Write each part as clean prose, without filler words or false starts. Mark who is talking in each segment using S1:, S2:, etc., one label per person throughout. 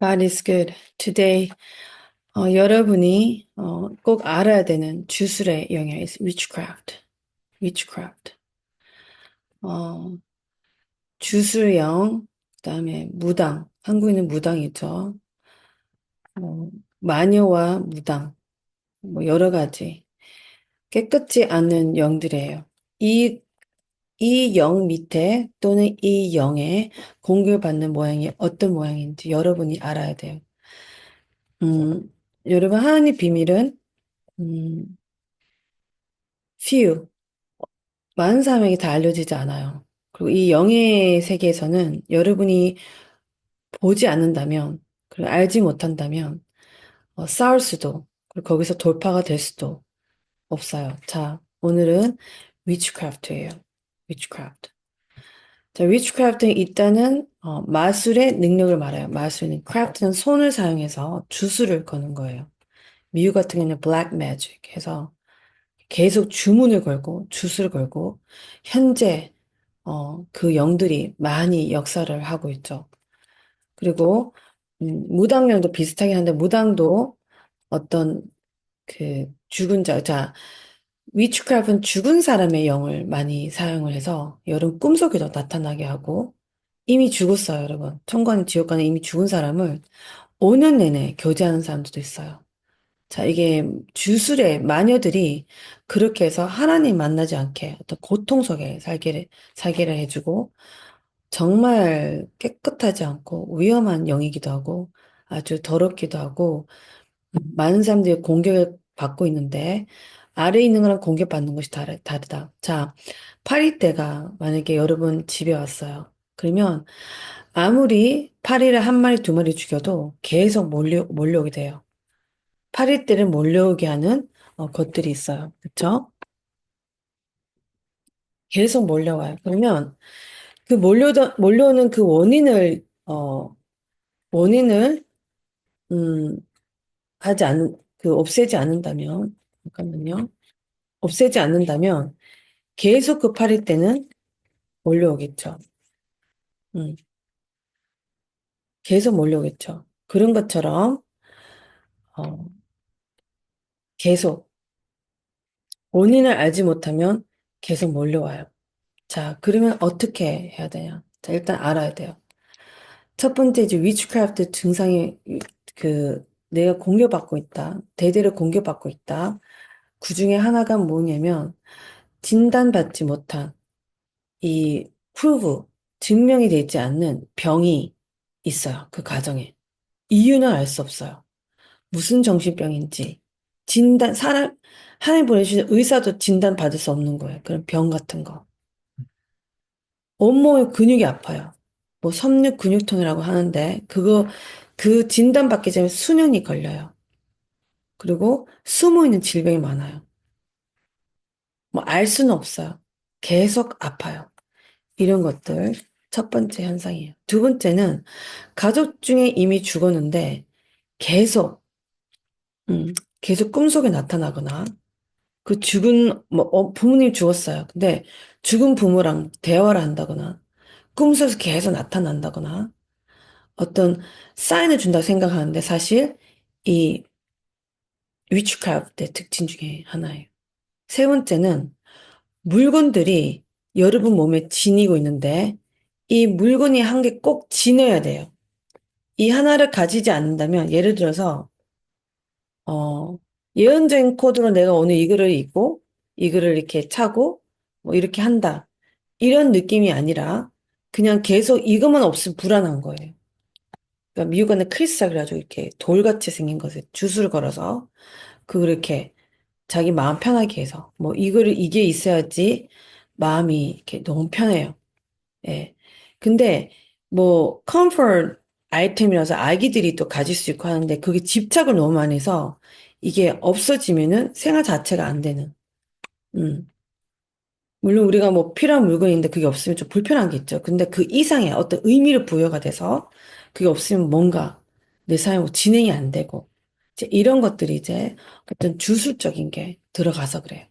S1: God is good. Today, 여러분이 꼭 알아야 되는 주술의 영역 is witchcraft. witchcraft. 어, 주술영, 그다음에 무당. 한국에는 무당이죠. 마녀와 무당. 뭐 여러 가지. 깨끗지 않은 영들이에요. 이, 이 영 밑에 또는 이 영에 공격받는 모양이 어떤 모양인지 여러분이 알아야 돼요. 음, 여러분, 하나님 비밀은, 음, few. 많은 사람에게 다 알려지지 않아요. 그리고 이 영의 세계에서는 여러분이 보지 않는다면, 그리고 알지 못한다면, 싸울 수도, 그리고 거기서 돌파가 될 수도 없어요. 자, 오늘은 witchcraft예요. witchcraft. 자, witchcraft는 일단은 마술의 능력을 말해요. 마술은 craft는 손을 사용해서 주술을 거는 거예요. 미국 같은 경우는 black magic 해서 계속 주문을 걸고 주술을 걸고 현재 그 영들이 많이 역사를 하고 있죠. 그리고 무당령도 비슷하긴 한데 무당도 어떤 그 죽은 자, 위치크래프트는 죽은 사람의 영을 많이 사용을 해서 여러분 꿈속에도 나타나게 하고 이미 죽었어요, 여러분. 천관, 지옥관에 이미 죽은 사람을 5년 내내 교제하는 사람들도 있어요. 자, 이게 주술의 마녀들이 그렇게 해서 하나님 만나지 않게 어떤 고통 속에 살게를 해주고 정말 깨끗하지 않고 위험한 영이기도 하고 아주 더럽기도 하고 많은 사람들이 공격을 받고 있는데 아래에 있는 거랑 공격받는 것이 다르다. 자, 파리떼가 만약에 여러분 집에 왔어요. 그러면 아무리 파리를 한 마리, 두 마리 죽여도 계속 몰려오게 돼요. 파리떼를 몰려오게 하는 것들이 있어요. 그쵸? 계속 몰려와요. 그러면 그 몰려오는 그 원인을, 음, 없애지 않는다면, 잠깐만요. 없애지 않는다면 계속 그 파리떼는 몰려오겠죠. 음, 계속 몰려오겠죠. 그런 것처럼, 어, 계속 원인을 알지 못하면 계속 몰려와요. 자, 그러면 어떻게 해야 되냐? 자, 일단 알아야 돼요. 첫 번째 이제 위치크래프트 증상이 내가 공격받고 있다. 대대로 공격받고 있다. 그 중에 하나가 뭐냐면 진단받지 못한 이 프루브 증명이 되지 않는 병이 있어요. 그 가정에. 이유는 알 수 없어요. 무슨 정신병인지 하나님 보내주신 의사도 진단받을 수 없는 거예요. 그런 병 같은 거. 온몸에 근육이 아파요. 뭐 섬유 근육통이라고 하는데 그 진단받기 전에 수년이 걸려요. 그리고 숨어 있는 질병이 많아요. 뭐 알 수는 없어요. 계속 아파요. 이런 것들 첫 번째 현상이에요. 두 번째는 가족 중에 이미 죽었는데 계속 계속 꿈속에 나타나거나 부모님이 죽었어요. 근데 죽은 부모랑 대화를 한다거나 꿈속에서 계속 나타난다거나 어떤 사인을 준다고 생각하는데 사실 이 위치크래프트의 특징 중에 하나예요. 세 번째는 물건들이 여러분 몸에 지니고 있는데 이 물건이 한 개 꼭 지녀야 돼요. 이 하나를 가지지 않는다면 예를 들어서 어, 예언적인 코드로 내가 오늘 이거를 입고 이거를 이렇게 차고 뭐 이렇게 한다. 이런 느낌이 아니라 그냥 계속 이것만 없으면 불안한 거예요. 그러니까 미국에는 크리스라 그래가지고 이렇게 돌같이 생긴 것에 줄 걸어서 그걸 이렇게 자기 마음 편하게 해서 뭐 이게 있어야지 마음이 이렇게 너무 편해요. 예. 근데 뭐 컴포트 아이템이라서 아기들이 또 가질 수 있고 하는데 그게 집착을 너무 많이 해서 이게 없어지면은 생활 자체가 안 되는. 음. 물론 우리가 뭐 필요한 물건인데 그게 없으면 좀 불편한 게 있죠. 근데 그 이상의 어떤 의미를 부여가 돼서 그게 없으면 뭔가 내 삶이 진행이 안 되고 이제 이런 것들이 이제 어떤 주술적인 게 들어가서 그래요.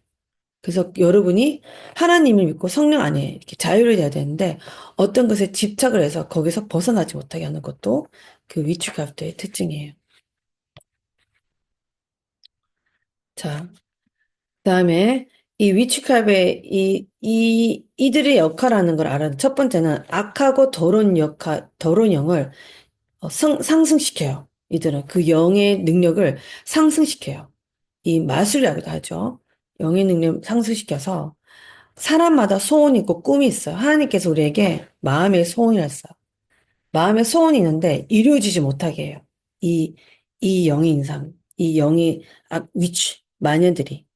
S1: 그래서 여러분이 하나님을 믿고 성령 안에 이렇게 자유를 돼야 되는데 어떤 것에 집착을 해서 거기서 벗어나지 못하게 하는 것도 그 위치크래프트의 특징이에요. 자, 그다음에 이 위치크래프트의 이들의 역할하는 걸 알아는 첫 번째는 악하고 더러운 영을 상승시켜요. 이들은 그 영의 능력을 상승시켜요. 이 마술이라고도 하죠. 영의 능력을 상승시켜서 사람마다 소원이 있고 꿈이 있어요. 하나님께서 우리에게 마음의 소원이 있어요. 마음의 소원이 있는데 이루어지지 못하게 해요. 이, 이 영의 인상, 이 영의 위치, 마녀들이.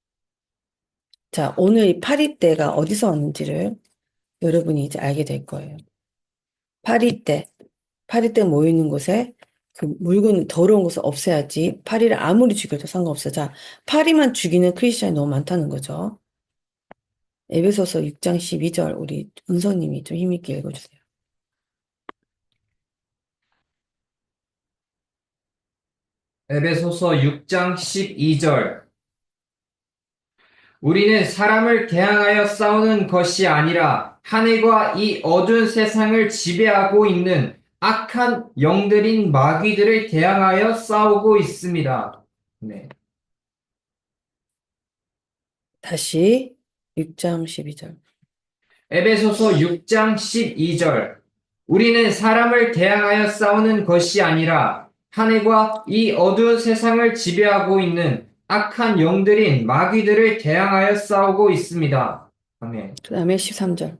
S1: 자, 오늘 이 파리떼가 어디서 왔는지를 여러분이 이제 알게 될 거예요. 파리떼, 파리떼 모이는 곳에 그 물건 더러운 것을 없애야지 파리를 아무리 죽여도 상관없어요. 자, 파리만 죽이는 크리스천이 너무 많다는 거죠. 에베소서 6장 12절 우리 은서님이 좀 힘있게 읽어주세요.
S2: 에베소서 6장 12절. 우리는 사람을 대항하여 싸우는 것이 아니라 하늘과 이 어두운 세상을 지배하고 있는 악한 영들인 마귀들을 대항하여 싸우고 있습니다. 네.
S1: 다시 6장 12절.
S2: 에베소서 6장 12절. 우리는 사람을 대항하여 싸우는 것이 아니라 하늘과 이 어두운 세상을 지배하고 있는 악한 영들인 마귀들을 대항하여 싸우고 있습니다. 아멘.
S1: 그 다음에 13절.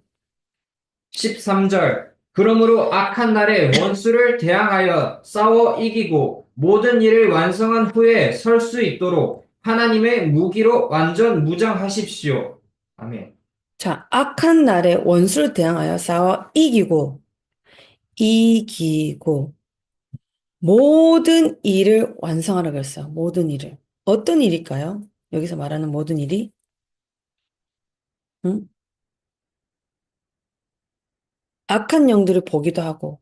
S2: 13절. 그러므로 악한 날에 원수를 대항하여 싸워 이기고 모든 일을 완성한 후에 설 수 있도록 하나님의 무기로 완전 무장하십시오. 아멘.
S1: 자, 악한 날에 원수를 대항하여 싸워 이기고, 모든 일을 완성하라고 했어요. 모든 일을. 어떤 일일까요? 여기서 말하는 모든 일이? 응? 악한 영들을 보기도 하고,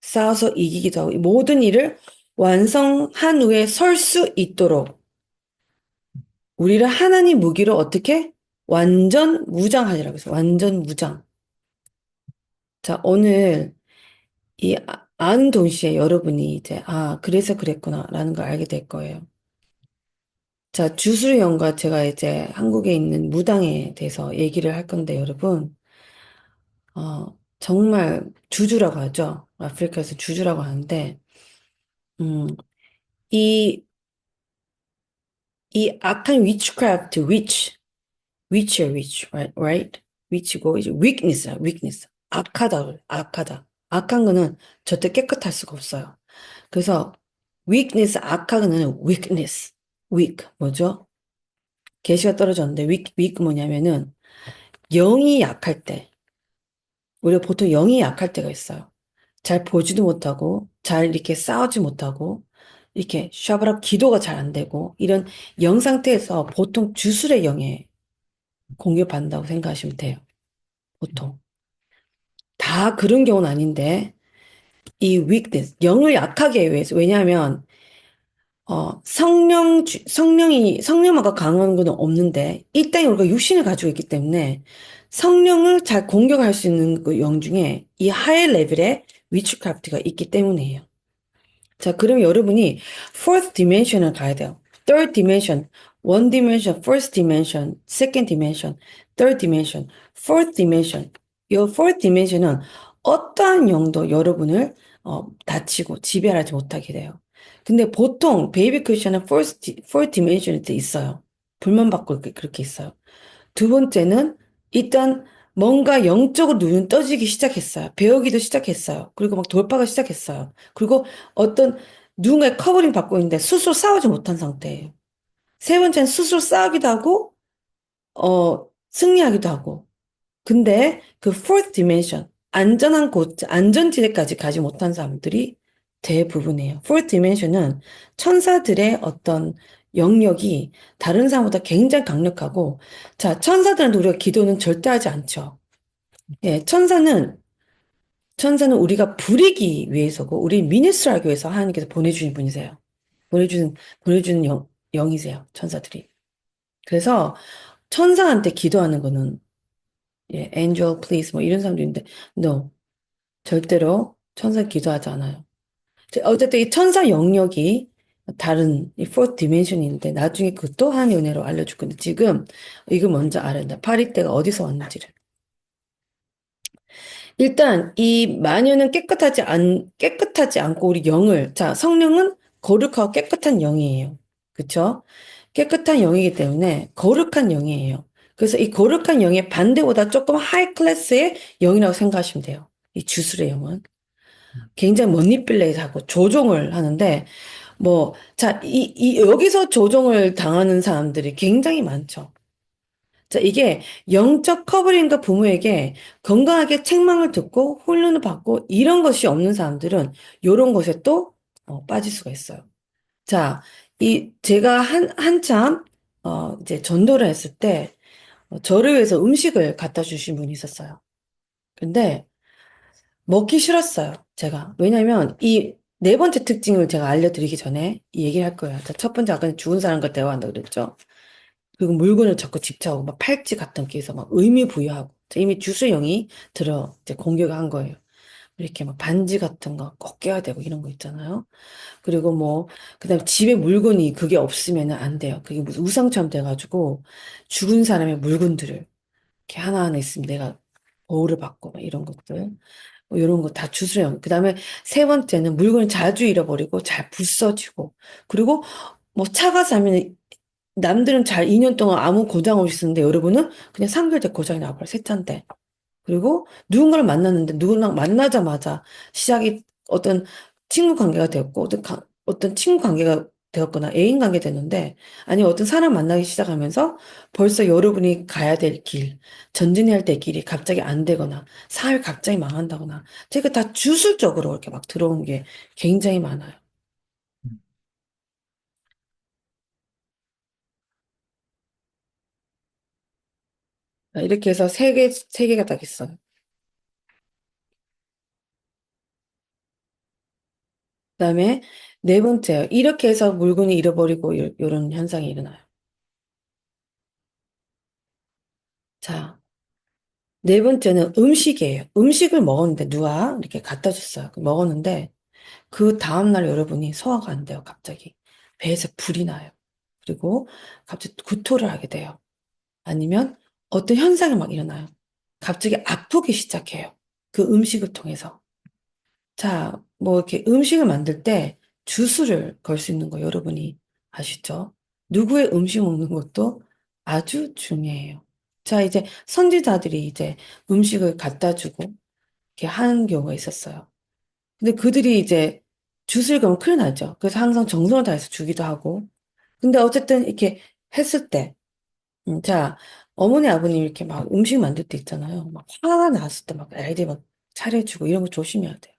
S1: 싸워서 이기기도 하고, 이 모든 일을 완성한 후에 설 수 있도록, 우리를 하나님 무기로 어떻게? 완전 무장하시라고 했어요. 완전 무장. 자, 오늘 아는 동시에 여러분이 이제, 그래서 그랬구나라는 걸 알게 될 거예요. 자, 주술연과 제가 이제 한국에 있는 무당에 대해서 얘기를 할 건데, 여러분, 정말 주주라고 하죠. 아프리카에서 주주라고 하는데, 음, 이, 이 악한 witchcraft, witch야, witch, right? witch고, 이제 weakness야, weakness. 악하다, 그래, 악하다. 악한 거는 절대 깨끗할 수가 없어요. 그래서 weakness, 악한 거는 weakness, weak, 뭐죠? 계시가 떨어졌는데, weak 뭐냐면은, 영이 약할 때, 우리가 보통 영이 약할 때가 있어요. 잘 보지도 못하고, 잘 이렇게 싸우지 못하고, 이렇게 샤브랍 기도가 잘 안 되고, 이런 영 상태에서 보통 주술의 영에 공격받는다고 생각하시면 돼요. 보통. 다 그런 경우는 아닌데, 이 weakness, 영을 약하게 위해서, 왜냐하면, 성령마가 강한 건 없는데, 이 땅에 우리가 육신을 가지고 있기 때문에, 성령을 잘 공격할 수 있는 그 영 중에 이 하이 레벨의 위치크래프트가 있기 때문이에요. 자, 그럼 여러분이 fourth dimension을 가야 돼요. third dimension, one dimension, first dimension, second dimension, third dimension, fourth dimension. 이 fourth dimension은 어떠한 영도 여러분을 다치고 지배하지 못하게 돼요. 근데 보통 베이비 크리스천은 fourth dimension에 있어요. 불만 받고 그렇게 있어요. 두 번째는 일단 뭔가 영적으로 눈은 떠지기 시작했어요. 배우기도 시작했어요. 그리고 막 돌파가 시작했어요. 그리고 어떤 누군가의 커버링 받고 있는데 스스로 싸우지 못한 상태예요. 세 번째는 스스로 싸우기도 하고, 승리하기도 하고. 근데 그 fourth dimension, 안전지대까지 가지 못한 사람들이 대부분이에요. fourth dimension은 천사들의 어떤 영역이 다른 사람보다 굉장히 강력하고, 자, 천사들한테 우리가 기도는 절대 하지 않죠. 예, 천사는 우리가 부리기 위해서고, 우리 미니스트리하기 위해서 하나님께서 보내주신 분이세요. 보내주는 영이세요, 천사들이. 그래서 천사한테 기도하는 거는, 예, angel please 뭐 이런 사람도 있는데, no. 절대로 천사 기도하지 않아요. 어쨌든 이 천사 영역이 다른 이 fourth dimension인데 나중에 그것도 하나님의 은혜로 알려줄 건데 지금 이거 먼저 알아야 돼. 파리떼가 어디서 왔는지를. 일단 이 마녀는 깨끗하지 않고 우리 영을 자 성령은 거룩하고 깨끗한 영이에요. 그쵸? 깨끗한 영이기 때문에 거룩한 영이에요. 그래서 이 거룩한 영의 반대보다 조금 하이 클래스의 영이라고 생각하시면 돼요. 이 주술의 영은. 굉장히 머니필레이트하고 조종을 하는데 뭐, 자, 여기서 조종을 당하는 사람들이 굉장히 많죠. 자, 이게 영적 커버링과 부모에게 건강하게 책망을 듣고 훈련을 받고 이런 것이 없는 사람들은 이런 것에 또 빠질 수가 있어요. 자, 제가 한참, 이제 전도를 했을 때, 저를 위해서 음식을 갖다 주신 분이 있었어요. 근데 먹기 싫었어요, 제가. 왜냐면 이 네 번째 특징을 제가 알려드리기 전에 이 얘기를 할 거예요. 자, 첫 번째 아까 죽은 사람과 대화한다 그랬죠. 그리고 물건을 자꾸 집착하고 막 팔찌 같은 게 있어 막 의미 부여하고 자, 이미 주수영이 들어 이제 공격한 거예요. 이렇게 막 반지 같은 거 꼭 껴야 되고 이런 거 있잖아요. 그리고 뭐 그다음에 집에 물건이 그게 없으면 안 돼요. 그게 무슨 우상처럼 돼가지고 죽은 사람의 물건들을 이렇게 하나하나 있으면 내가 보호를 받고 막 이런 것들. 뭐 이런 거 다 주스려요. 그 다음에 세 번째는 물건을 자주 잃어버리고 잘 부서지고 그리고 뭐 차가 사면 남들은 잘 2년 동안 아무 고장 없이 쓰는데 여러분은 그냥 3개월 때 고장이 나버려 새 차인데 그리고 누군가를 만났는데 누구랑 만나자마자 시작이 어떤 친구 관계가 되었고 어떤 친구 관계가 되었거나 애인 관계 되는데 아니면 어떤 사람 만나기 시작하면서 벌써 여러분이 가야 될 길, 전진해야 될 길이 갑자기 안 되거나 사회 갑자기 망한다거나 제가 다 주술적으로 이렇게 막 들어온 게 굉장히 많아요. 이렇게 해서 세 개가 딱 있어요. 그다음에 네 번째요. 이렇게 해서 물건이 잃어버리고 이런 현상이 일어나요. 자, 네 번째는 음식이에요. 음식을 먹었는데 누가 이렇게 갖다 줬어요. 먹었는데 그 다음날 여러분이 소화가 안 돼요. 갑자기. 배에서 불이 나요. 그리고 갑자기 구토를 하게 돼요. 아니면 어떤 현상이 막 일어나요. 갑자기 아프기 시작해요. 그 음식을 통해서. 자, 뭐 이렇게 음식을 만들 때 주술을 걸 수 있는 거 여러분이 아시죠? 누구의 음식 먹는 것도 아주 중요해요. 자, 이제 선지자들이 이제 음식을 갖다 주고 이렇게 하는 경우가 있었어요. 근데 그들이 이제 주술 걸면 큰일 나죠. 그래서 항상 정성을 다해서 주기도 하고. 근데 어쨌든 이렇게 했을 때, 자, 어머니 아버님 이렇게 막 음식 만들 때 있잖아요. 막 화가 났을 때 막 아이들 막 차려주고 이런 거 조심해야 돼요.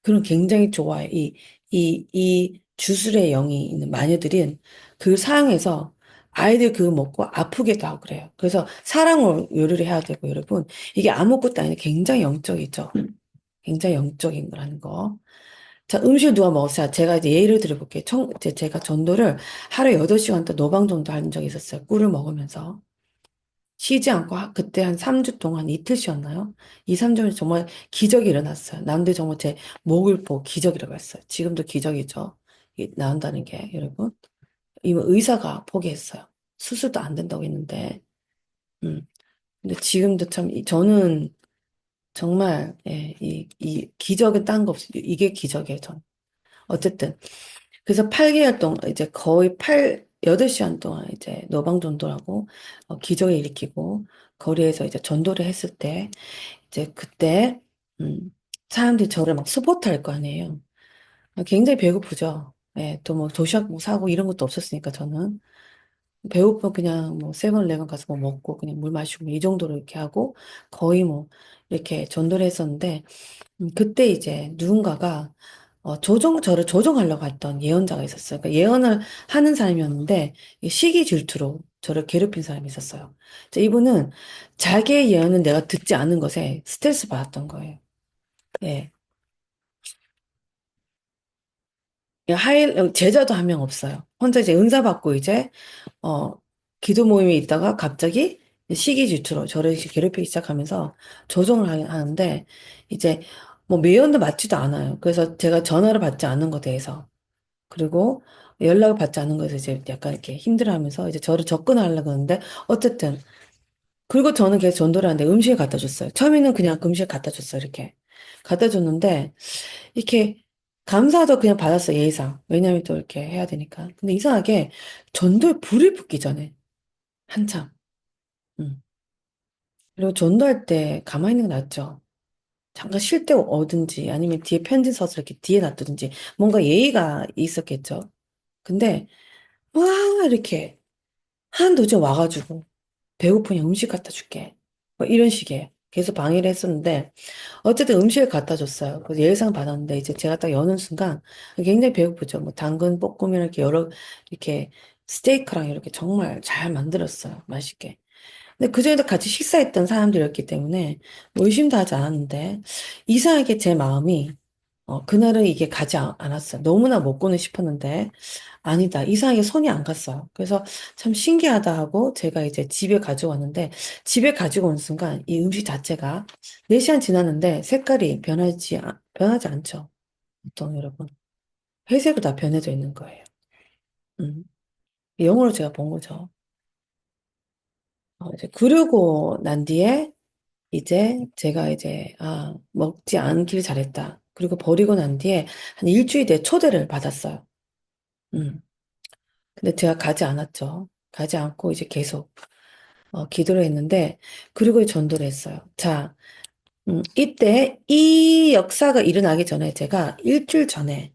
S1: 그런 굉장히 좋아요. 이 주술의 영이 있는 마녀들은 그 상황에서 아이들 그거 먹고 아프기도 하고 그래요. 그래서 사랑으로 요리를 해야 되고, 여러분. 이게 아무것도 아니라 굉장히 영적이죠. 굉장히 영적인 거라는 거. 자, 음식을 누가 먹었어요? 제가 이제 예를 들어볼게요. 이제 제가 전도를 하루에 8시간 동안 노방 정도 한 적이 있었어요. 꿀을 먹으면서. 쉬지 않고 그때 한 3주 동안 이틀 쉬었나요? 2, 3주면 정말 기적이 일어났어요. 남들 정말 제 목을 보고 기적이라고 했어요. 지금도 기적이죠. 나온다는 게 여러분. 이거 의사가 포기했어요. 수술도 안 된다고 했는데. 음. 근데 지금도 참 저는 정말 예, 이 기적은 딴 거 없어요. 이게 기적이에요, 전. 어쨌든 그래서 8개월 동안 이제 거의 8시간 동안 이제 노방전도하고 기적을 일으키고 거리에서 이제 전도를 했을 때 이제 그때 음, 사람들이 저를 막 서포트할 거 아니에요. 굉장히 배고프죠. 예, 또 뭐 도시락 뭐 사고 이런 것도 없었으니까 저는 배고프면 그냥 뭐 세븐일레븐 가서 뭐 먹고 그냥 물 마시고 이 정도로 이렇게 하고 거의 뭐 이렇게 전도를 했었는데 그때 이제 누군가가 저를 조종하려고 했던 예언자가 있었어요. 그러니까 예언을 하는 사람이었는데 이 시기 질투로 저를 괴롭힌 사람이 있었어요. 이분은 자기의 예언은 내가 듣지 않은 것에 스트레스 받았던 거예요. 예. 제자도 한 명 없어요. 혼자 이제 은사 받고 이제 어 기도 모임에 있다가 갑자기 시기 질투로 저를 이렇게 괴롭히기 시작하면서 조종을 하는데 이제 뭐 매연도 맞지도 않아요. 그래서 제가 전화를 받지 않는 것에 대해서 그리고 연락을 받지 않는 것에 이제 약간 이렇게 힘들어하면서 이제 저를 접근하려고 하는데 어쨌든 그리고 저는 계속 전도를 하는데 음식을 갖다 줬어요. 처음에는 그냥 음식을 갖다 줬어요. 이렇게 갖다 줬는데 이렇게 감사도 그냥 받았어요. 예의상. 왜냐면 또 이렇게 해야 되니까. 근데 이상하게 전도에 불이 붙기 전에 한참. 음. 그리고 전도할 때 가만히 있는 게 낫죠. 잠깐 쉴 때 오든지 아니면 뒤에 편지 써서 이렇게 뒤에 놔두든지 뭔가 예의가 있었겠죠. 근데 와 이렇게 한도중 와가지고 배고프니 음식 갖다 줄게. 뭐 이런 식의 계속 방해를 했었는데 어쨌든 음식을 갖다 줬어요. 그래서 예의상 받았는데 이제 제가 딱 여는 순간 굉장히 배고프죠. 뭐 당근 볶음이랑 이렇게 여러 이렇게 스테이크랑 이렇게 정말 잘 만들었어요. 맛있게. 근데 그전에도 같이 식사했던 사람들이었기 때문에 뭐 의심도 하지 않았는데 이상하게 제 마음이 그날은 이게 가지 않았어요. 너무나 먹고는 싶었는데 아니다. 이상하게 손이 안 갔어요. 그래서 참 신기하다 하고 제가 이제 집에 가져왔는데 집에 가지고 온 순간 이 음식 자체가 4시간 지났는데 색깔이 변하지 않죠. 보통 여러분. 회색으로 다 변해져 있는 거예요. 음. 영어로 제가 본 거죠. 이제 그러고 난 뒤에 이제 제가 이제 먹지 않길 잘했다. 그리고 버리고 난 뒤에 한 일주일 뒤에 초대를 받았어요. 음. 근데 제가 가지 않았죠. 가지 않고 이제 계속 기도를 했는데 그리고 전도를 했어요. 자, 이때 이 역사가 일어나기 전에 제가 일주일 전에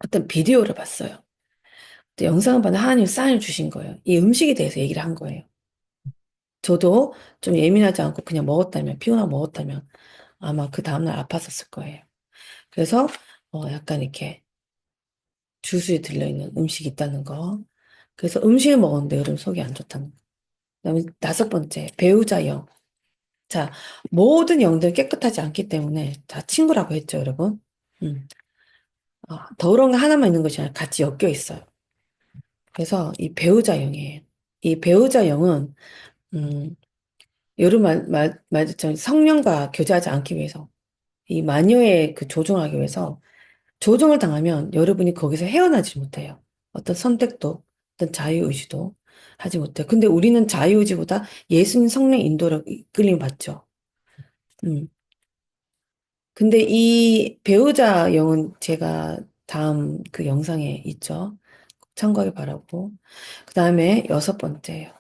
S1: 어떤 비디오를 봤어요. 근데 영상을 봤는데 하나님 사인을 주신 거예요. 이 음식에 대해서 얘기를 한 거예요. 저도 좀 예민하지 않고 그냥 먹었다면, 피곤하고 먹었다면 아마 그 다음날 아팠었을 거예요. 그래서 약간 이렇게 주스에 들려있는 음식이 있다는 거. 그래서 음식을 먹었는데 여러분 속이 안 좋다는 거. 그다음에 5번째, 배우자 영. 자, 모든 영들은 깨끗하지 않기 때문에 다 친구라고 했죠, 여러분. 음. 더러운 거 하나만 있는 것이 아니라 같이 엮여 있어요. 그래서 이 배우자 영이에요. 이 배우자 영은 음, 여러분 말처럼 성령과 교제하지 않기 위해서 이 마녀의 그 조종하기 위해서 조종을 당하면 여러분이 거기서 헤어나지 못해요. 어떤 선택도, 어떤 자유의지도 하지 못해요. 근데 우리는 자유의지보다 예수님 성령 인도를 이끌림 받죠. 음. 근데 이 배우자 영은 제가 다음 그 영상에 있죠. 참고하기 바라고. 그 다음에 6번째예요.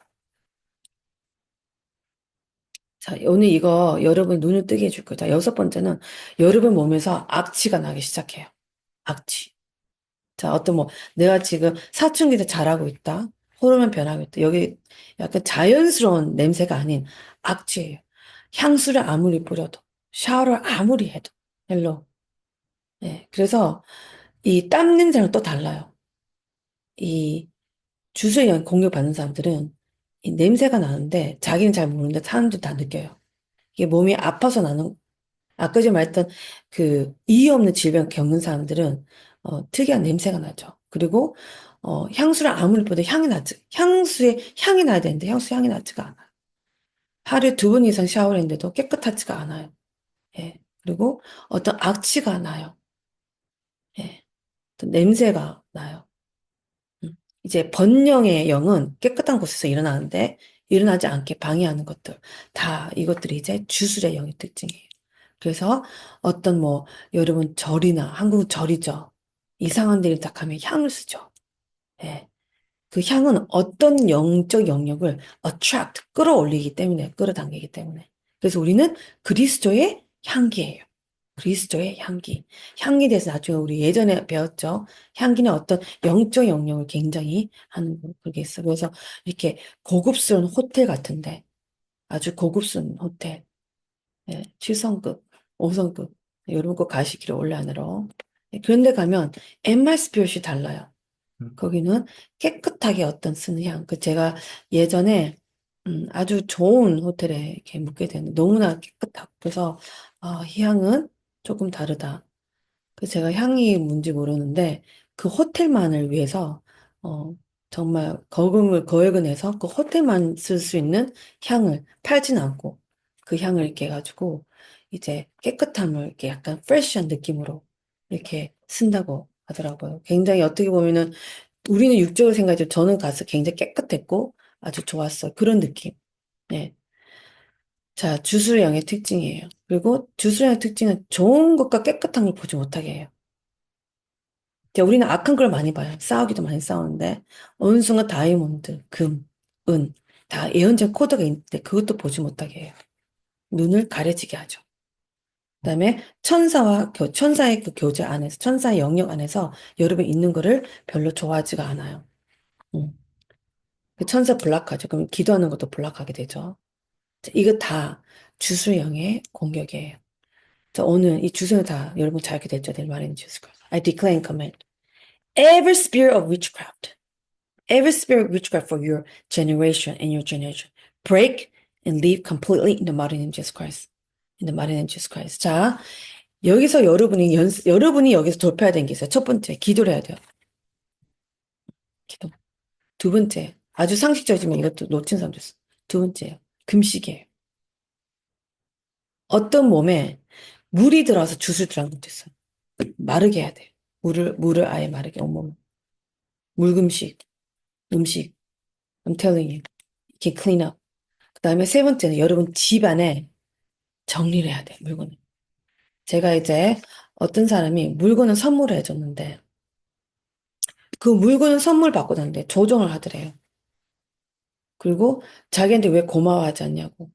S1: 자, 오늘 이거 여러분 눈을 뜨게 해줄 거예요. 자, 6번째는 여러분 몸에서 악취가 나기 시작해요. 악취. 자, 어떤 뭐, 내가 지금 사춘기 때 잘하고 있다. 호르몬 변하고 있다. 여기 약간 자연스러운 냄새가 아닌 악취예요. 향수를 아무리 뿌려도, 샤워를 아무리 해도. 헬로. 예. 그래서 이 땀 냄새랑 또 달라요. 이 주수에 의한 공격받는 사람들은 이 냄새가 나는데 자기는 잘 모르는데 사람들 다 느껴요. 이게 몸이 아파서 나는, 아까 전에 말했던 그 이유 없는 질병 겪는 사람들은 특이한 냄새가 나죠. 그리고 향수를 아무리 뿌려도 향수의 향이 나야 되는데 향수 향이 나지가 않아요. 하루에 2번 이상 샤워를 했는데도 깨끗하지가 않아요. 예. 그리고 어떤 악취가 나요. 예. 어떤 냄새가 나요. 음. 이제 번영의 영은 깨끗한 곳에서 일어나는데 일어나지 않게 방해하는 것들. 다 이것들이 이제 주술의 영의 특징이에요. 그래서 어떤 뭐 여러분 절이나 한국은 절이죠. 이상한 데를 딱 가면 향을 쓰죠. 예. 그 향은 어떤 영적 영역을 attract, 끌어올리기 때문에, 끌어당기기 때문에. 그래서 우리는 그리스도의 향기예요. 그리스도의 향기. 향기에 대해서 나중에 우리 예전에 배웠죠. 향기는 어떤 영적 영역을 굉장히 하는 그게 있어요. 그래서 이렇게 고급스러운 호텔 같은데, 아주 고급스러운 호텔, 예, 7성급, 5성급, 여러분 꼭 가시기를 원래 안으로. 그런 데 가면 엠마스피옷이 달라요. 거기는 깨끗하게 어떤 쓰는 향. 그 제가 예전에 아주 좋은 호텔에 이렇게 묵게 됐는데 너무나 깨끗하고 그래서 이 향은 조금 다르다. 그 제가 향이 뭔지 모르는데 그 호텔만을 위해서 어, 정말 거액을 내서 그 호텔만 쓸 수 있는 향을 팔진 않고 그 향을 이렇게 해가지고 이제 깨끗함을 이렇게 약간 프레시한 느낌으로 이렇게 쓴다고 하더라고요. 굉장히 어떻게 보면은 우리는 육적으로 생각하지만 저는 가서 굉장히 깨끗했고 아주 좋았어요. 그런 느낌. 네. 자, 주술형의 특징이에요. 그리고 주술형의 특징은 좋은 것과 깨끗한 걸 보지 못하게 해요. 이제 우리는 악한 걸 많이 봐요. 싸우기도 많이 싸우는데 어느 순간 다이아몬드, 금, 은, 다 예언적 코드가 있는데 그것도 보지 못하게 해요. 눈을 가려지게 하죠. 그다음에 천사의 그 교제 안에서 천사의 영역 안에서 여러분 있는 거를 별로 좋아하지가 않아요. 음. 그 천사 블락하죠. 그럼 기도하는 것도 블락하게 되죠. 자, 이거 다 주술형의 공격이에요. 자, 오늘 이 주술은 다 여러분 잘 알게 됐죠. 내일 말하는 주술. I declare and command every spirit of witchcraft, every spirit of witchcraft for your generation and your generation, break and leave completely in the mighty name of Jesus Christ. In the mighty name of Jesus Christ. 자, 여기서 여러분이 여기서 돌파해야 되는 게 있어요. 첫 번째, 기도를 해야 돼요. 기도. 두 번째, 아주 상식적이지만 이것도 놓친 사람도 있어. 두 번째요. 금식이에요. 어떤 몸에 물이 들어와서 주술 들어간 것도 있어요. 마르게 해야 돼요. 물을 아예 마르게, 온몸. 물금식, 음식. I'm telling you. 이렇게 clean up. 그 다음에 세 번째는 여러분 집 안에 정리를 해야 돼요. 물건을. 제가 이제 어떤 사람이 물건을 선물을 해줬는데 그 물건을 선물 받고 났는데 조종을 하더래요. 그리고 자기한테 왜 고마워하지 않냐고.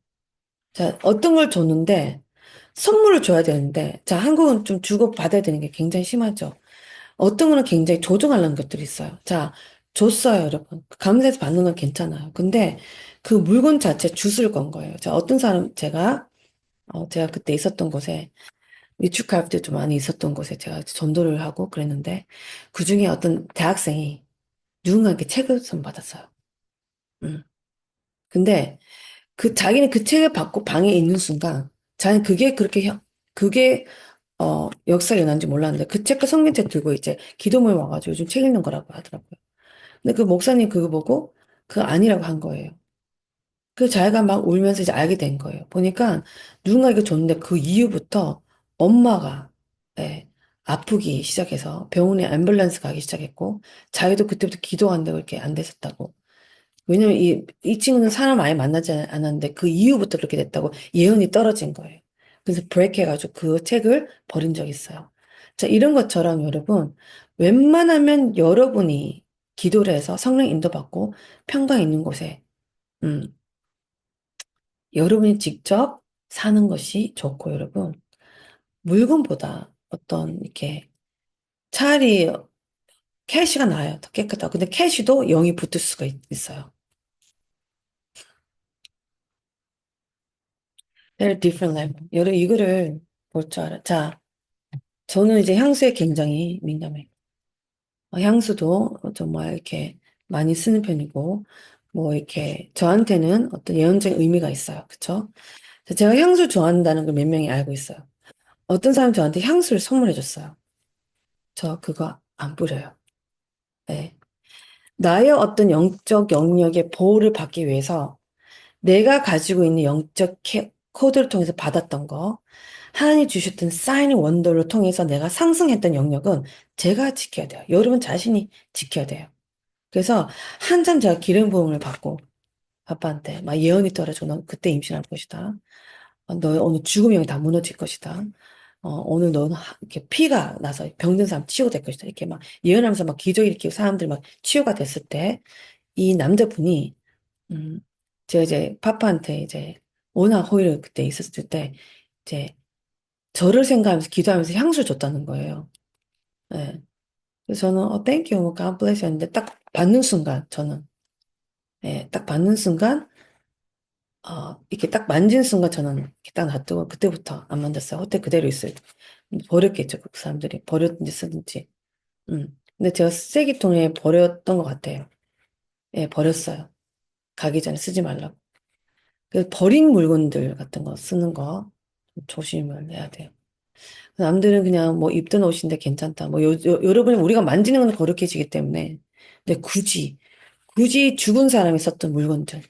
S1: 자, 어떤 걸 줬는데 선물을 줘야 되는데 자, 한국은 좀 주고 받아야 되는 게 굉장히 심하죠. 어떤 거는 굉장히 조종하려는 것들이 있어요. 자, 줬어요, 여러분. 감사해서 받는 건 괜찮아요. 근데 그 물건 자체 주술 건 거예요. 자, 어떤 사람, 제가 그때 있었던 곳에, 위축할 좀 많이 있었던 곳에 제가 전도를 하고 그랬는데, 그 중에 어떤 대학생이 누군가에게 책을 선받았어요. 음. 근데 자기는 그 책을 받고 방에 있는 순간, 자기는 그게 역사를 연한지 몰랐는데, 그 책과 성경책 들고 이제 기도모임 와가지고 요즘 책 읽는 거라고 하더라고요. 근데 그 목사님 그거 보고 그거 아니라고 한 거예요. 그 자기가 막 울면서 이제 알게 된 거예요. 보니까 누군가에게 줬는데 그 이후부터 엄마가 예, 아프기 시작해서 병원에 앰뷸런스 가기 시작했고 자기도 그때부터 기도한다고 이렇게 안 됐었다고. 왜냐면 이 친구는 사람 아예 만나지 않았는데 그 이후부터 그렇게 됐다고 예언이 떨어진 거예요. 그래서 브레이크 해가지고 그 책을 버린 적이 있어요. 자, 이런 것처럼 여러분, 웬만하면 여러분이 기도를 해서 성령 인도받고 평강 있는 곳에, 음, 여러분이 직접 사는 것이 좋고, 여러분, 물건보다 어떤, 이렇게, 차라리 캐시가 나아요. 더 깨끗하고. 근데 캐시도 영이 붙을 수가 있어요. They're different level. 여러분, 이거를 볼 줄 알아. 자, 저는 이제 향수에 굉장히 민감해요. 향수도 정말 이렇게 많이 쓰는 편이고, 뭐 이렇게 저한테는 어떤 예언적인 의미가 있어요. 그쵸? 제가 향수 좋아한다는 걸 몇 명이 알고 있어요. 어떤 사람이 저한테 향수를 선물해 줬어요. 저 그거 안 뿌려요. 네. 나의 어떤 영적 영역의 보호를 받기 위해서 내가 가지고 있는 코드를 통해서 받았던 거, 하나님 주셨던 사인 원더를 통해서 내가 상승했던 영역은 제가 지켜야 돼요. 여러분 자신이 지켜야 돼요. 그래서 한참 제가 기름 부음을 받고 아빠한테 막 예언이 떨어지고 너 그때 임신할 것이다. 너 오늘 죽음의 영이 다 무너질 것이다. 오늘 너는 이렇게 피가 나서 병든 사람 치유될 것이다. 이렇게 막 예언하면서 막 기적 일으키고 사람들 막 치유가 됐을 때 이 남자분이 음, 제가 이제 파파한테 이제 워낙 호의를 그때 있었을 때 이제 저를 생각하면서 기도하면서 향수를 줬다는 거예요. 예. 그래서 저는 땡큐 뭐 God bless 했는데 딱 받는 순간 저는 예, 딱 받는 순간 이렇게 딱 만진 순간 저는 이렇게 딱 놔두고 그때부터 안 만졌어요. 호텔 그대로 있어요. 버렸겠죠. 그 사람들이 버렸든지 쓰든지. 근데 제가 쓰레기통에 버렸던 것 같아요. 예, 버렸어요. 가기 전에 쓰지 말라고. 그래서 버린 물건들 같은 거 쓰는 거 조심을 해야 돼요. 남들은 그냥 뭐 입던 옷인데 괜찮다. 뭐 여러분이 우리가 만지는 건 거룩해지기 때문에. 근데 굳이 굳이 죽은 사람이 썼던 물건들,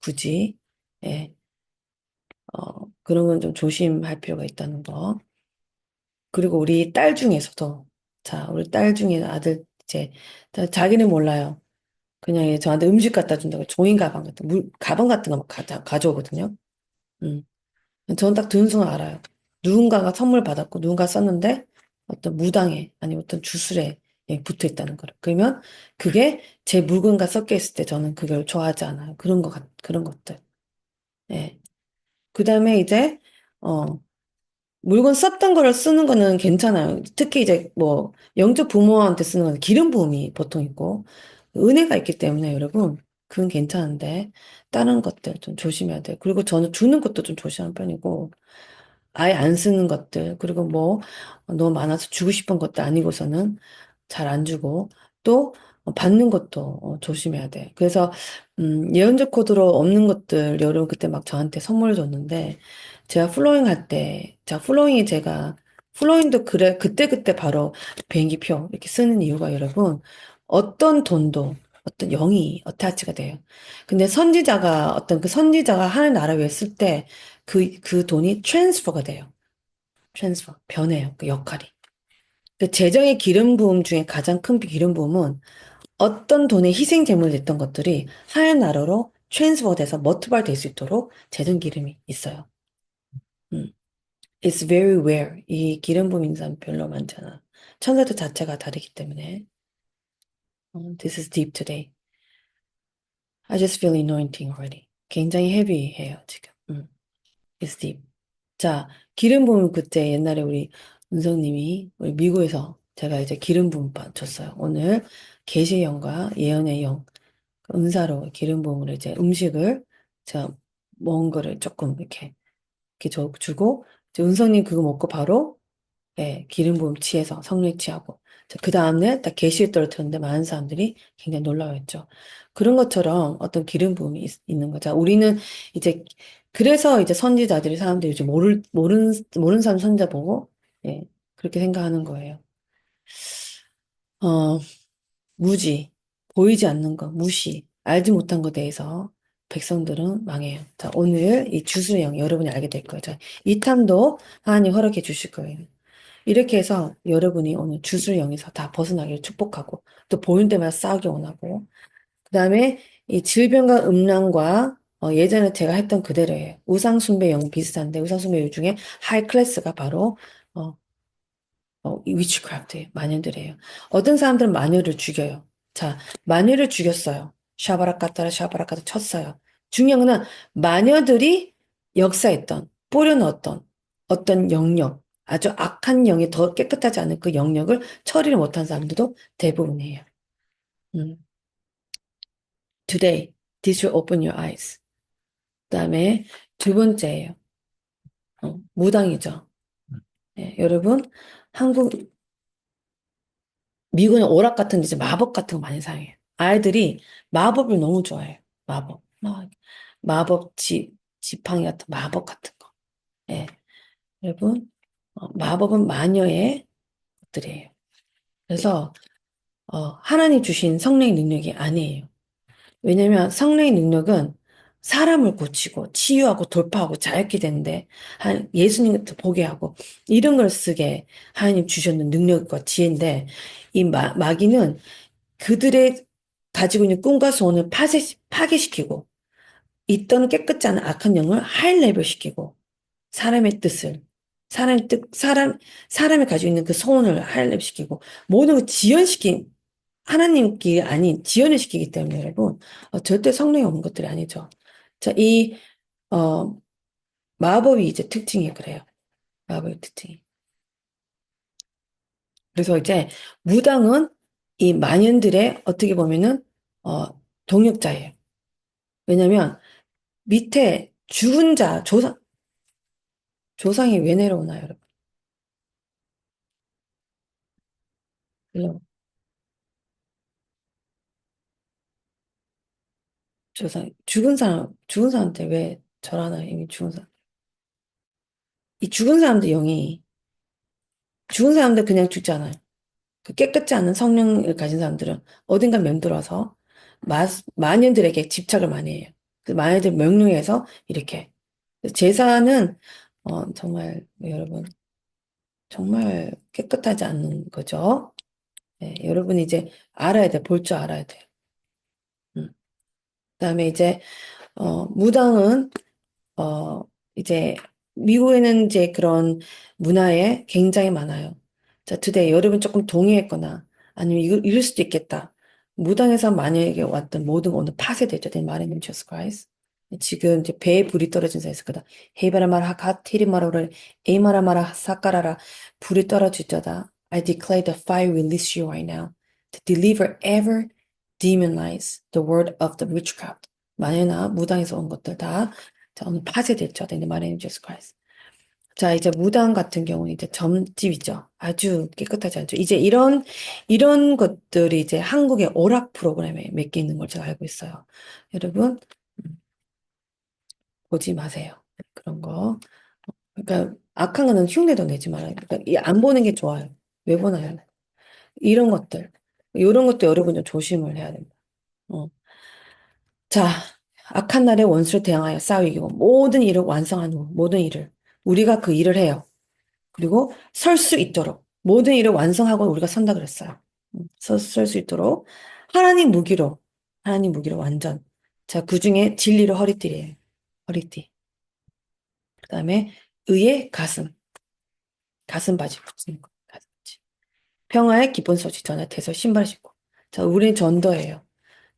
S1: 굳이, 예, 그런 건 좀 조심할 필요가 있다는 거. 그리고 우리 딸 중에서도, 자, 우리 딸 중에 아들, 이제, 자기는 몰라요. 그냥 저한테 음식 갖다 준다고 종이 가방 같은, 가방 같은 거 막 가져오거든요. 음. 저는 딱 드는 순간 알아요. 누군가가 선물 받았고, 누군가 썼는데, 어떤 무당에, 아니면 어떤 주술에 붙어 있다는 거를. 그러면 그게 제 물건과 섞여 있을 때 저는 그걸 좋아하지 않아요. 그런 것들. 예. 그 다음에 이제, 어, 물건 썼던 거를 쓰는 거는 괜찮아요. 특히 이제 뭐 영적 부모한테 쓰는 건 기름 부음이 보통 있고 은혜가 있기 때문에 여러분 그건 괜찮은데 다른 것들 좀 조심해야 돼요. 그리고 저는 주는 것도 좀 조심하는 편이고 아예 안 쓰는 것들 그리고 뭐 너무 많아서 주고 싶은 것도 아니고서는 잘 안 주고 또 받는 것도 조심해야 돼. 그래서 예언적 코드로 없는 것들 여러분 그때 막 저한테 선물 줬는데 제가 플로잉 할 때, 자 플로잉이 제가 플로잉도 그래 그때그때 바로 비행기표 이렇게 쓰는 이유가 여러분 어떤 돈도 어떤 영이 어타치가 돼요. 근데 선지자가 어떤 그 선지자가 하늘 나라 위에 쓸 때 그 돈이 트랜스퍼가 돼요. 트랜스퍼 변해요. 그 역할이. 그 재정의 기름 부음 중에 가장 큰 기름 부음은 어떤 돈의 희생 제물이 됐던 것들이 하늘 나라로 트랜스퍼 돼서 머트발 될 수 있도록 재정 기름이 있어요. 음. It's very rare. 이 기름 부음 있는 사람 별로 많지 않아. 천사들 자체가 다르기 때문에. This is deep today. I just feel anointing already. 굉장히 헤비해요, 지금. It's deep. 자, 기름 부음 그때 옛날에 우리 은성님이 우리 미국에서 제가 이제 기름 부음 줬어요. 오늘 계시의 영과 예언의 영, 그 은사로 기름 부음으로 이제 음식을 제가 먹은 거를 조금 이렇게 주고 이제 은성님 그거 먹고 바로 예, 기름 부음 취해서 성령 취하고 그 다음날 딱 계시를 떨어뜨렸는데 많은 사람들이 굉장히 놀라워했죠. 그런 것처럼 어떤 기름 부음이 있는 거죠. 우리는 이제 그래서 이제 선지자들이 사람들이 요즘 모르는 사람 선지자 보고 예, 그렇게 생각하는 거예요. 어, 무지, 보이지 않는 거, 무시, 알지 못한 것에 대해서 백성들은 망해요. 자, 오늘 이 주수영 여러분이 알게 될 거예요. 자, 이 탐도 하나님 허락해 주실 거예요. 이렇게 해서 여러분이 오늘 주술영에서 다 벗어나기를 축복하고 또 보는 데마다 싸우기 원하고 그 다음에 이 질병과 음란과 예전에 제가 했던 그대로예요. 우상숭배영 비슷한데 우상숭배영 중에 하이 클래스가 바로 어, 이 위치크래프트예요. 마녀들이에요. 어떤 사람들은 마녀를 죽여요. 자, 마녀를 죽였어요. 샤바라카타라 샤바라카타 쳤어요. 중요한 건 마녀들이 역사했던 뿌려넣었던 어떤 영역, 아주 악한 영이 더 깨끗하지 않은 그 영역을 처리를 못한 사람들도 대부분이에요. 음. Today, this will open your eyes. 그다음에 두 번째예요. 무당이죠. 예, 여러분, 한국 미국은 오락 같은 데 이제 마법 같은 거 많이 사용해요. 아이들이 마법을 너무 좋아해요. 마법 지팡이 같은 마법 같은 거. 예. 여러분, 마법은 마녀의 것들이에요. 그래서, 하나님 주신 성령의 능력이 아니에요. 왜냐면 성령의 능력은 사람을 고치고 치유하고 돌파하고 자유케 되는데, 예수님 같은 보게 하고, 이런 걸 쓰게 하나님 주셨는 능력과 지혜인데, 이 마귀는 그들의 가지고 있는 꿈과 소원을 파괴시키고 있던 깨끗지 않은 악한 영을 하이 레벨시키고 사람의 뜻을 사람이 가지고 있는 그 소원을 하이 레벨시키고 모든 걸 지연시킨 하나님께 아닌 지연을 시키기 때문에 여러분 절대 성령이 없는 것들이 아니죠. 자, 이 어, 마법이 이제 특징이 그래요. 마법의 특징이. 그래서 이제 무당은 이 만연들의 어떻게 보면은 어, 동역자예요. 왜냐면 밑에 죽은 자, 조상이 왜 내려오나요, 여러분? 물론, 죽은 사람한테 왜 절하나요? 이미 죽은 사람. 이 죽은 사람들 영이, 죽은 사람들 그냥 죽지 않아요. 그 깨끗지 않은 성령을 가진 사람들은 어딘가 맴돌아서 마녀들에게 집착을 많이 해요. 그 마녀들 명령해서 이렇게. 제사는, 정말, 여러분, 정말 깨끗하지 않는 거죠. 네, 여러분이 이제 알아야 돼. 볼 줄 알아야 돼. 음. 그다음에 이제, 무당은 어, 이제, 미국에는 이제 그런 문화에 굉장히 많아요. 자, today, 여러분 조금 동의했거나, 아니면 이럴 수도 있겠다. 무당에서 만약에 왔던 모든 거 오늘 파쇄되죠. 내 말에 님 Jesus Christ. 지금 이제 배에 불이 떨어진 사이에서 그다. 헤이바라마라 하카티리마라를 에이마라마라 사까라라 불이 떨어지저다. I declare the fire release you right now to deliver ever demon lies, the word of the witchcraft. 만약에 무당에서 온 것들 다 자, 오늘 파쇄됐죠. In the mighty name of Jesus Christ. 자, 이제 무당 같은 경우는 이제 점집이죠. 아주 깨끗하지 않죠. 이제 이런 것들이 이제 한국의 오락 프로그램에 몇 개 있는 걸 제가 알고 있어요. 여러분, 음, 보지 마세요. 그런 거. 그러니까 악한 거는 흉내도 내지 말아요. 그러니까 안 보는 게 좋아요. 왜 보나요? 이런 것들. 이런 것도 여러분 좀 조심을 해야 됩니다. 어. 자, 악한 날에 원수를 대항하여 싸워 이기고 모든 일을 완성한 후 모든 일을 우리가 그 일을 해요. 그리고 설 수 있도록 모든 일을 완성하고 우리가 선다 그랬어요. 설 수 있도록 하나님 무기로 완전. 자, 그중에 진리를 허리띠래요. 허리띠. 그다음에 의의 가슴 바지 붙이는 거. 가슴 바지. 평화의 기쁜 소식 전할 태서 신발 신고. 자, 우리는 전도예요.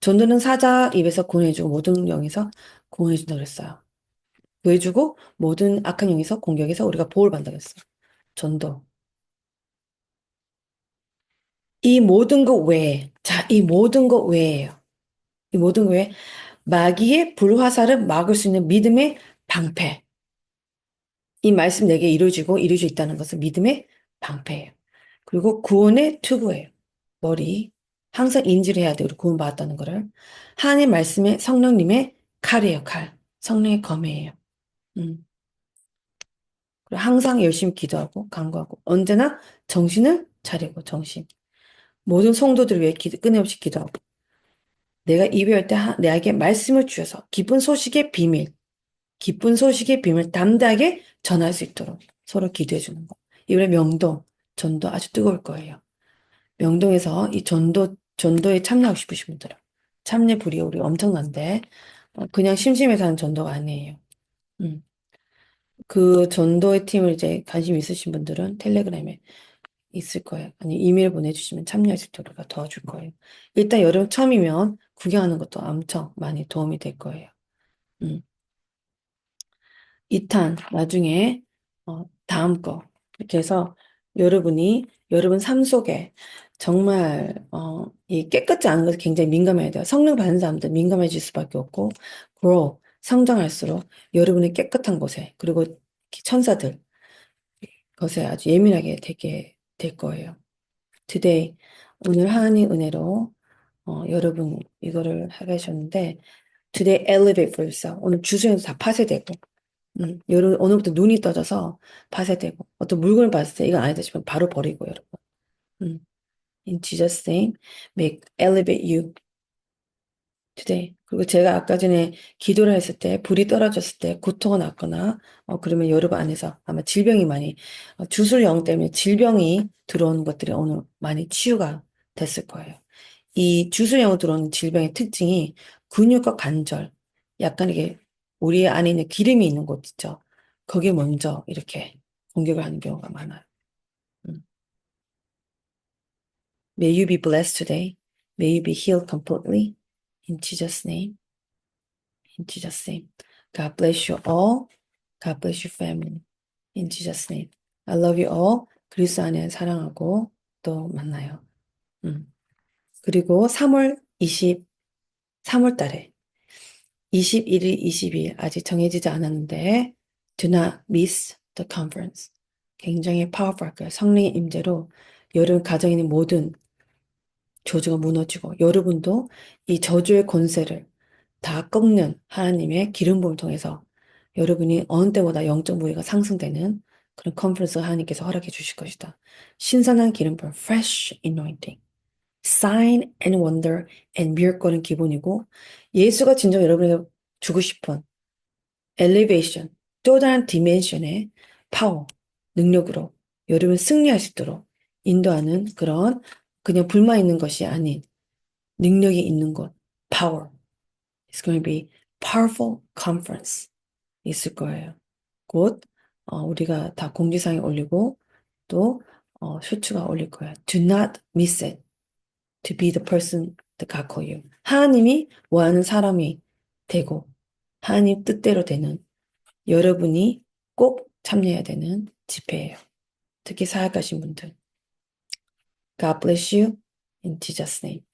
S1: 전도는 사자 입에서 구원해주고 모든 영에서 구원해준다 그랬어요. 구해주고 모든 악한 영에서 공격에서 우리가 보호를 받는다 그랬어요. 전도. 이 모든 것 외에, 자, 이 모든 것 외에요. 이 모든 것 외에 마귀의 불화살을 막을 수 있는 믿음의 방패. 이 말씀 내게 이루어지고 이루어져 있다는 것은 믿음의 방패예요. 그리고 구원의 투구예요. 머리. 항상 인지를 해야 돼요. 우리 구원받았다는 거를. 하나님 말씀의 성령님의 칼이에요, 칼. 성령의 검이에요. 음. 그리고 항상 열심히 기도하고 간구하고 언제나 정신을 차리고 정신. 모든 성도들을 위해 끊임없이 기도하고 내가 예배할 때 내게 말씀을 주셔서 기쁜 소식의 비밀 담대하게 전할 수 있도록 서로 기도해 주는 거. 이번에 명동, 전도 아주 뜨거울 거예요. 명동에서 이 전도에 참여하고 싶으신 분들은 참여 불이 우리 엄청난데 그냥 심심해서 하는 전도가 아니에요. 음. 그 전도의 팀을 이제 관심 있으신 분들은 텔레그램에 있을 거예요. 아니, 이메일 보내주시면 참여할 수 있도록 우리가 도와줄 거예요. 일단 여름 처음이면 구경하는 것도 엄청 많이 도움이 될 거예요. 음. 2탄, 나중에, 다음 거. 이렇게 해서 여러분 삶 속에 정말, 이 깨끗지 않은 것에 굉장히 민감해야 돼요. 성령 받는 사람들 민감해질 수밖에 없고, 성장할수록 여러분의 깨끗한 곳에, 그리고 천사들, 것에 아주 예민하게 되게 될 거예요. today 오늘 하나님 은혜로 여러분 이거를 하게 하셨는데 today elevate for yourself. 오늘 주소에서 다 파쇄되고 여러분 오늘부터 눈이 떠져서 파쇄되고 어떤 물건을 봤을 때 이건 아니다 싶으면 바로 버리고 여러분. 음, in Jesus name make elevate you today. 그리고 제가 아까 전에 기도를 했을 때 불이 떨어졌을 때 고통이 났거나 그러면 여러분 안에서 아마 질병이 많이 주술영 때문에 질병이 들어오는 것들이 오늘 많이 치유가 됐을 거예요. 이 주술형으로 들어오는 질병의 특징이 근육과 관절, 약간 이게 우리 안에 있는 기름이 있는 곳 있죠. 거기에 먼저 이렇게 공격을 하는 경우가 많아요. 음. May you be blessed today. May you be healed completely. In Jesus' name. In Jesus' name. God bless you all. God bless your family. In Jesus' name. I love you all. 그리스도 안에 사랑하고 또 만나요. 그리고 3월 달에 21일, 22일 아직 정해지지 않았는데 do not miss the conference. 굉장히 파워풀할 거예요. 성령의 임재로 여러분 가정에 있는 모든 저주가 무너지고 여러분도 이 저주의 권세를 다 꺾는 하나님의 기름 부음을 통해서 여러분이 어느 때보다 영적 무게가 상승되는 그런 컨퍼런스가 하나님께서 허락해 주실 것이다. 신선한 기름 부음, fresh anointing, sign and wonder and miracle은 기본이고 예수가 진정 여러분에게 주고 싶은 elevation, 또 다른 디멘션의 파워, 능력으로 여러분 승리할 수 있도록 인도하는 그런 그냥 불만 있는 것이 아닌 능력이 있는 것, power. It's going to be powerful conference 있을 거예요. 곧 우리가 다 공지사항에 올리고 또 쇼츠가 올릴 거예요. Do not miss it. To be the person that God called you. 하나님이 원하는 사람이 되고 하나님 뜻대로 되는 여러분이 꼭 참여해야 되는 집회예요. 특히 사역하신 분들. God bless you in Jesus' name.